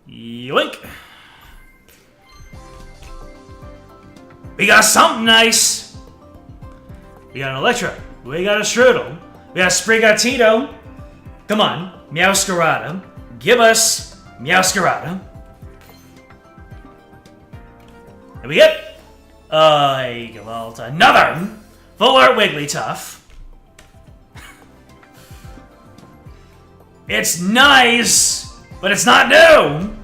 Yoink! We got something nice! We got an Electra. We got a Strudel. We got a Sprigatito. Come on, Meowscarada. Give us Meowscarada. And we get... well, another Full Art Wigglytuff. It's nice, but it's not new!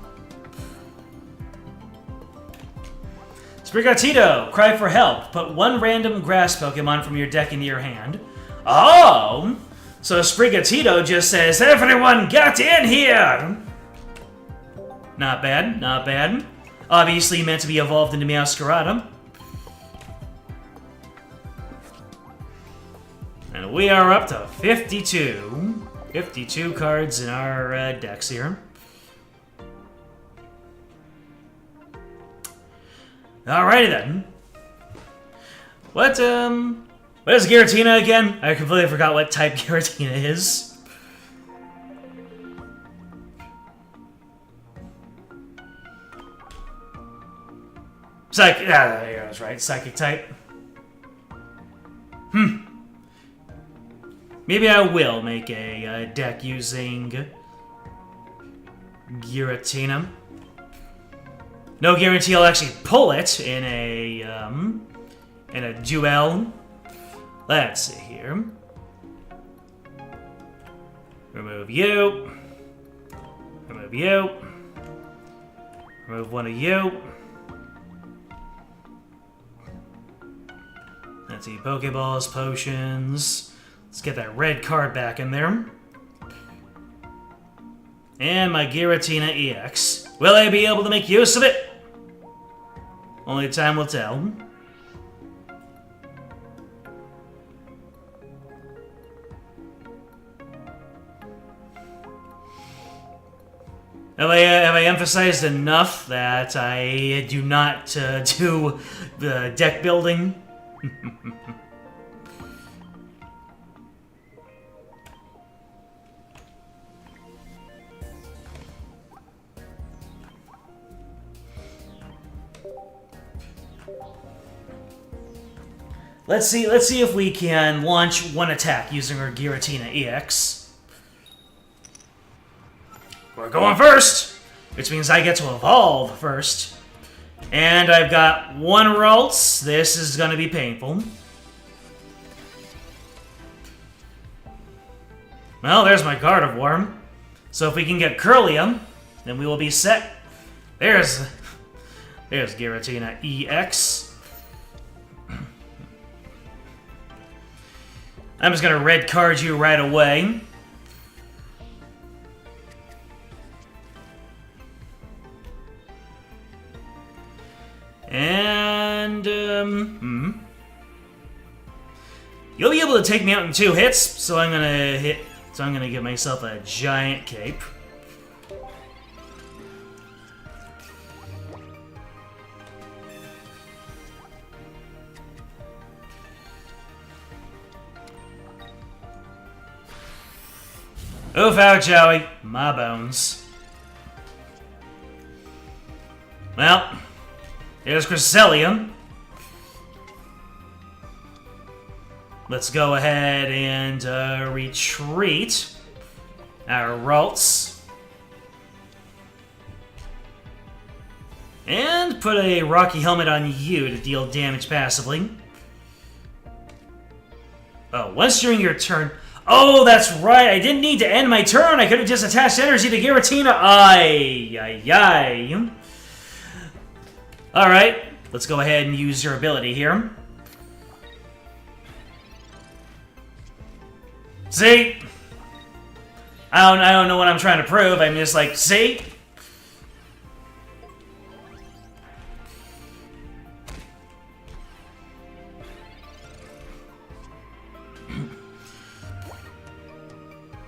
Sprigatito, cry for help. Put one random grass Pokemon from your deck into your hand. Oh! So Sprigatito just says, everyone get in here! Not bad, not bad. Obviously meant to be evolved into Meowscarada. And we are up to 52. 52 cards in our decks here. Alrighty then. What is Giratina again? I completely forgot what type Giratina is. There goes, right? Psychic type. Maybe I will make a deck using Giratina. No guarantee I'll actually pull it in a duel. Let's see here. Remove you. Remove you. Remove one of you. Let's see, Pokeballs, potions. Let's get that red card back in there. And my Giratina EX. Will I be able to make use of it? Only time will tell. Have I emphasized enough that I do not do the deck building? Let's see if we can launch one attack using our Giratina EX. We're going first, which means I get to evolve first. And I've got one Ralts. This is going to be painful. Well, there's my Gardevoir. So if we can get Curlium, then we will be set. There's Giratina EX. I'm just going to red card you right away. And, you'll be able to take me out in 2 hits, so I'm gonna give myself a giant cape. Oof out, Joey. My bones. Well, there's Cresselia. Let's go ahead and retreat our Ralts. And put a Rocky Helmet on you to deal damage passively. Oh, once during your turn... Oh, that's right. I didn't need to end my turn. I could have just attached energy to Giratina. Ay. Alright, let's go ahead and use your ability here. See? I don't know what I'm trying to prove. I'm just like, see?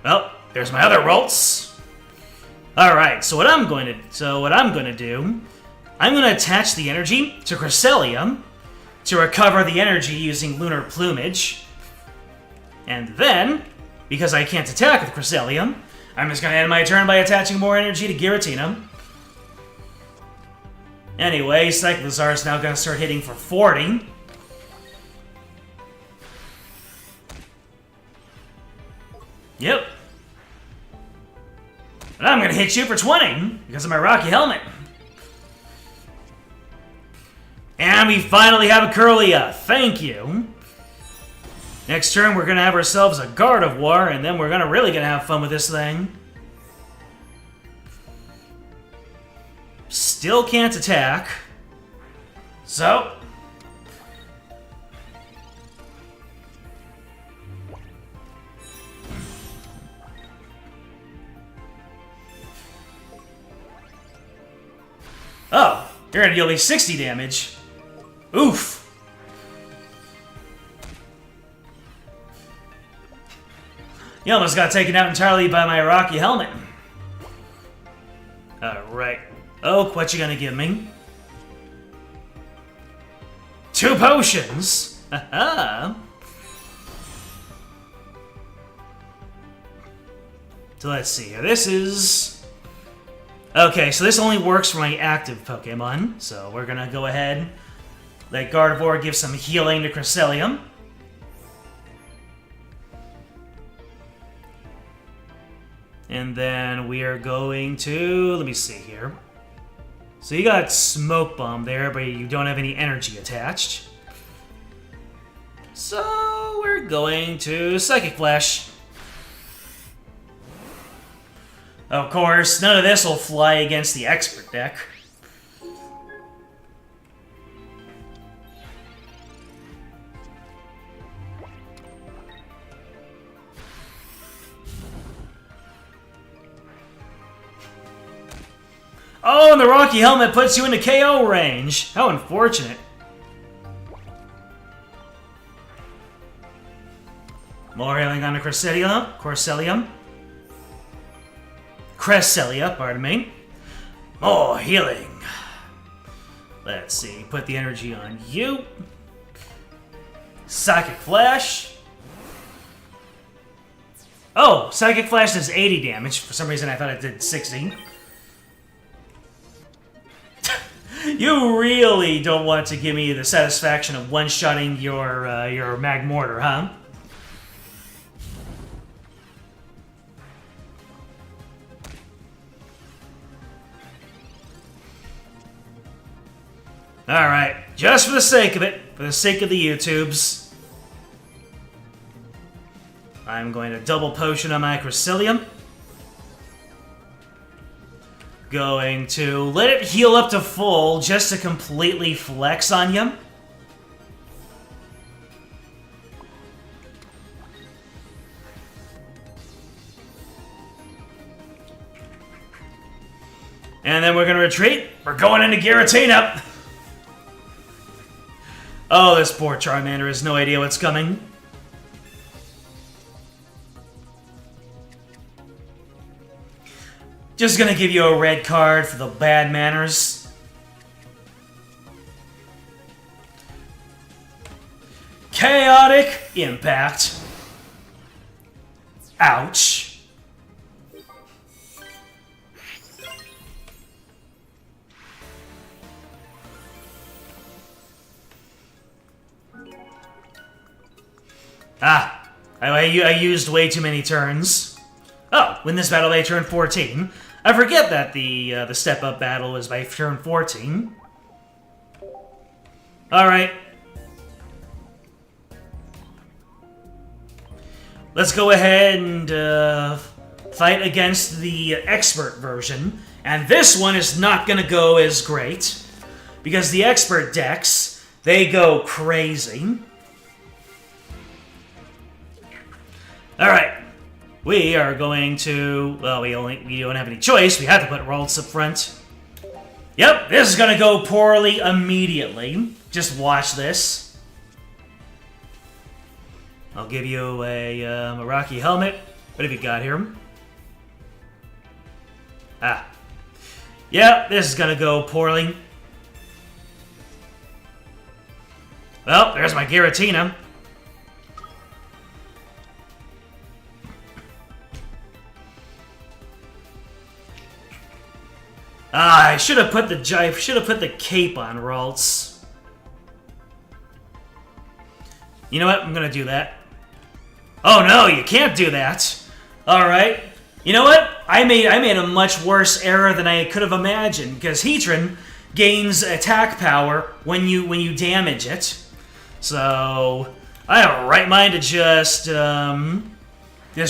Well, there's my other Ralts. Alright, so what I'm going to do, I'm going to attach the energy to Cresselia to recover the energy using Lunar Plumage. And then, because I can't attack with Cresselia, I'm just gonna end my turn by attaching more energy to Giratina. Anyway, Cyclizar is now gonna start hitting for 40. Yep. And I'm gonna hit you for 20 because of my Rocky Helmet. And we finally have a Kirlia. Thank you. Next turn, we're gonna have ourselves a Gardevoir, and then we're really gonna have fun with this thing. Still can't attack. So. Oh, you're gonna deal me 60 damage. Oof. You almost got taken out entirely by my Rocky Helmet. Alright. Oak, what you gonna give me? 2 potions! Haha! So let's see here. This is... Okay, so this only works for my active Pokemon. So we're gonna go ahead, let Gardevoir give some healing to Cresselia. And then we are going to... Let me see here. So you got Smoke Bomb there, but you don't have any energy attached. So we're going to Psychic Flash. Of course, none of this will fly against the Expert deck. Oh, and the Rocky Helmet puts you into KO range. How unfortunate. More healing on the Cresselia, pardon me. More healing. Let's see, put the energy on you. Psychic Flash. Oh, Psychic Flash does 80 damage. For some reason I thought it did 60. You really don't want to give me the satisfaction of one-shotting your Magmortar, huh? Alright, just for the sake of it, for the sake of the YouTubes, I'm going to double potion on my Cresselia. Going to let it heal up to full just to completely flex on you. And then we're going to retreat. We're going into Giratina. Oh, this poor Charmander has no idea what's coming. Just gonna give you a red card for the bad manners. Chaotic Impact. Ouch. Ah, I used way too many turns. Oh, win this battle by turn 14. I forget that the step-up battle was by turn 14. Alright. Let's go ahead and fight against the expert version. And this one is not going to go as great, because the expert decks, they go crazy. Alright. We are going to... Well, we don't have any choice. We have to put Ralts up front. Yep, this is going to go poorly immediately. Just watch this. I'll give you a Rocky Helmet. What have you got here? Ah. Yep, this is going to go poorly. Well, there's my Giratina. should have put the cape on Ralts. You know what? I'm gonna do that. Oh no, you can't do that. All right. You know what? I made a much worse error than I could have imagined, because Heatran gains attack power when you damage it. So I have a right mind to just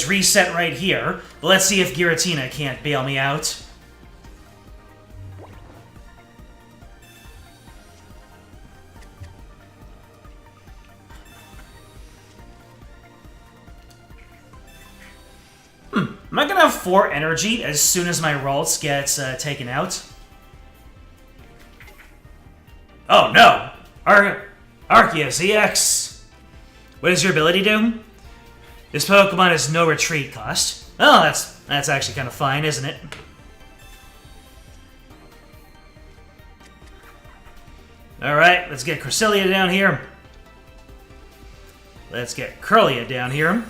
reset right here. But let's see if Giratina can't bail me out. Am I gonna have 4 energy as soon as my Ralts gets taken out? Oh no! Arceus EX! What does your ability do? This Pokemon has no retreat cost. Oh, that's actually kind of fine, isn't it? Alright, let's get Cresselia down here. Let's get Curlia down here.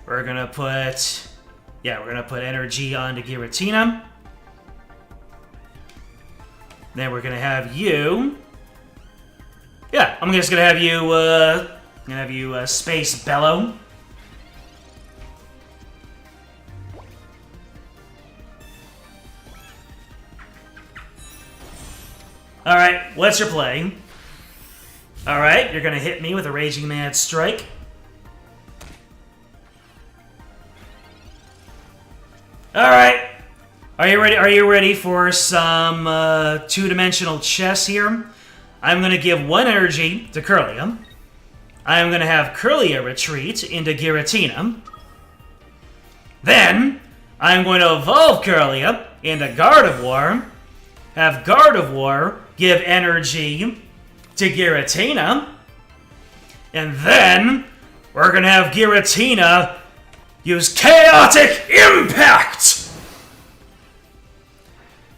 We're gonna put energy onto Giratina. Then we're gonna have you. Yeah, I'm just gonna have you, Space Bellow. All right, what's your play? All right, you're gonna hit me with a Raging Mad Strike. Alright. Are you ready for some two-dimensional chess here? I'm going to give 1 energy to Curlia. I'm going to have Curlia retreat into Giratina. Then, I'm going to evolve Curlia into Gardevoir. Have Gardevoir give energy to Giratina. And then, we're going to have Giratina use Chaotic Impact!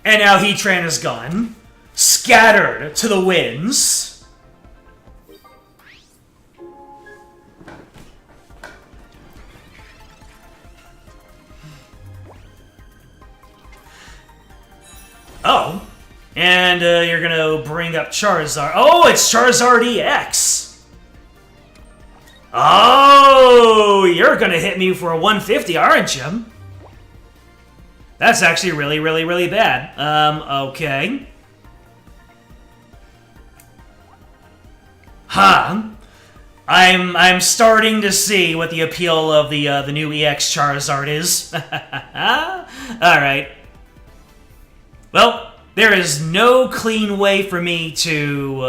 And now Heatran is gone. Scattered to the winds. Oh. And you're gonna bring up Charizard. Oh, it's Charizard EX! Oh, you're gonna hit me for a 150, aren't you? That's actually really, really, really bad. Okay. Huh. I'm starting to see what the appeal of the new EX Charizard is. Alright. Well, there is no clean way for me to,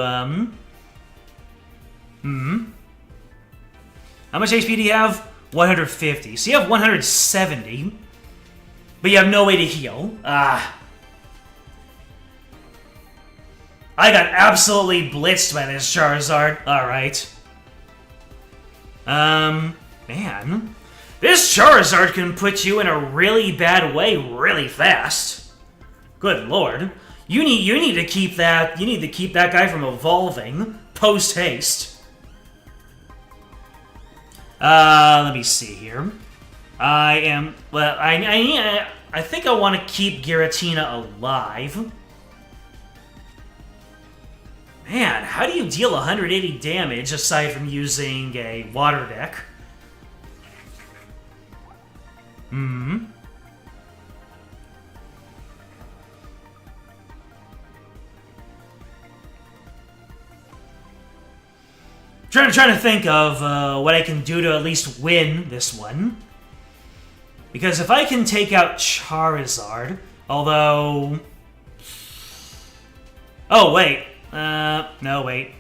How much HP do you have? 150. So you have 170. But you have no way to heal. Ah. I got absolutely blitzed by this Charizard. Alright. Man. This Charizard can put you in a really bad way really fast. Good lord. You need to keep that guy from evolving post haste. Let me see here. I think I want to keep Giratina alive. Man, how do you deal 180 damage aside from using a water deck? Trying to think of what I can do to at least win this one. Because if I can take out Charizard, although... Oh, wait. No, wait.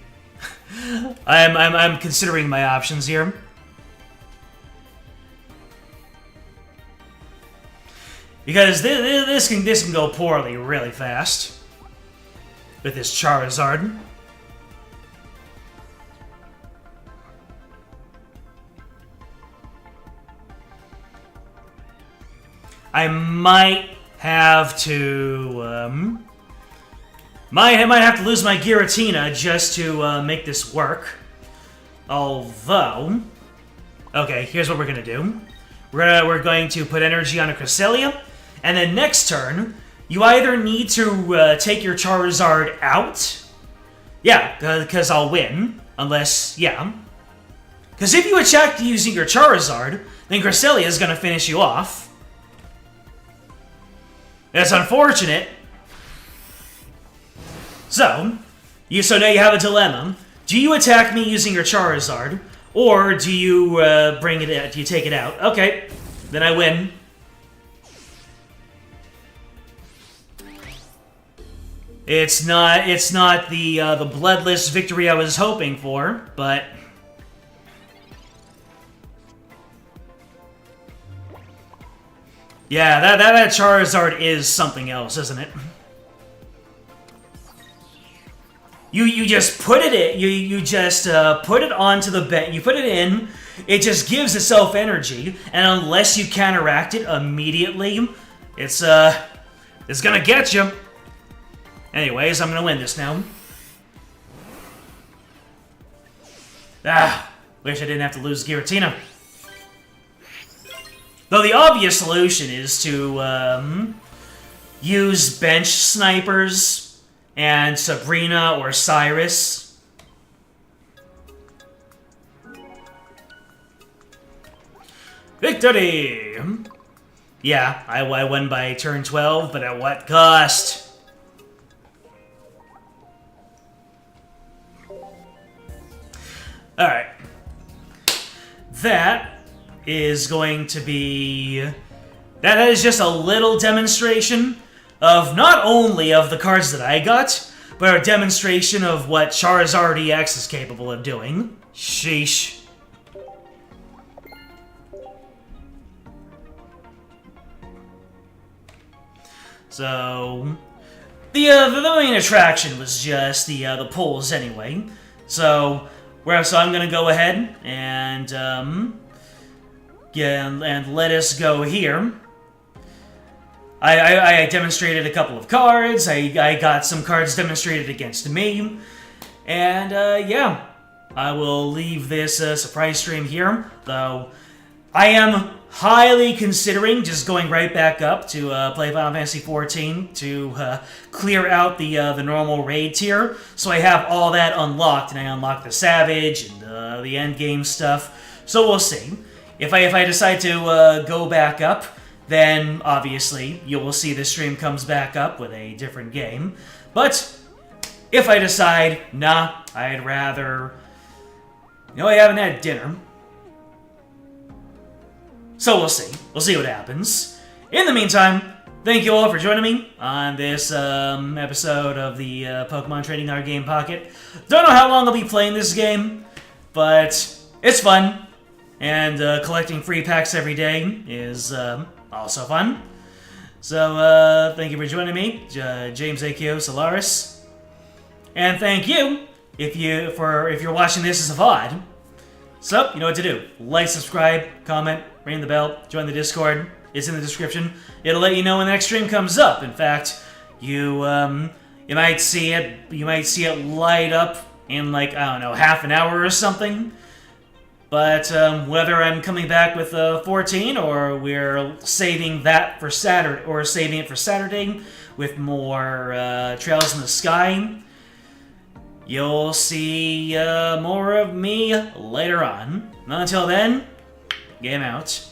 I'm considering my options here. Because this can go poorly really fast. With this Charizard. I might have to, might have to lose my Giratina just to make this work. Although, okay, here's what we're gonna do. We're going to put energy on a Cresselia, and then next turn, you either need to take your Charizard out. Yeah, because I'll win. Unless, yeah. Because if you attack using your Charizard, then Cresselia is going to finish you off. That's unfortunate. So now you have a dilemma. Do you attack me using your Charizard, or do you bring it out? Do you take it out? Okay, then I win. It's not the bloodless victory I was hoping for, but yeah, that Charizard is something else, isn't it? You just put it in. You just put it onto the bed. You put it in. It just gives itself energy, and unless you counteract it immediately, it's gonna get you. Anyways, I'm gonna win this now. Wish I didn't have to lose Giratina. Though the obvious solution is to use bench snipers and Sabrina or Cyrus. Victory! Yeah, I won by turn 12, but at what cost? Alright. That is going to be... That is just a little demonstration of not only of the cards that I got, but a demonstration of what Charizard EX is capable of doing. Sheesh. So... The main attraction was just the pulls anyway. So I'm gonna go ahead and and let us go here. I demonstrated a couple of cards. I got some cards demonstrated against me, and yeah, I will leave this surprise stream here. Though I am highly considering just going right back up to play Final Fantasy XIV to clear out the normal raid tier, so I have all that unlocked, and I unlock the Savage and the end game stuff. So we'll see. If I decide to go back up, then obviously you will see the stream comes back up with a different game. But if I decide, nah, I'd rather... You know, I haven't had dinner. So we'll see. We'll see what happens. In the meantime, thank you all for joining me on this episode of the Pokemon Trading Card Game Pocket. Don't know how long I'll be playing this game, but it's fun. And collecting free packs every day is also fun. So thank you for joining me, James A.K.O. Solaris. And thank you if you're watching this as a VOD. So, you know what to do. Like, subscribe, comment, ring the bell, join the Discord. It's in the description. It'll let you know when the next stream comes up. In fact, you might see it light up in, like, I don't know, half an hour or something. But whether I'm coming back with 14 or we're saving that for Saturday, or saving it for Saturday with more Trails in the Sky, you'll see more of me later on. Until then, game out.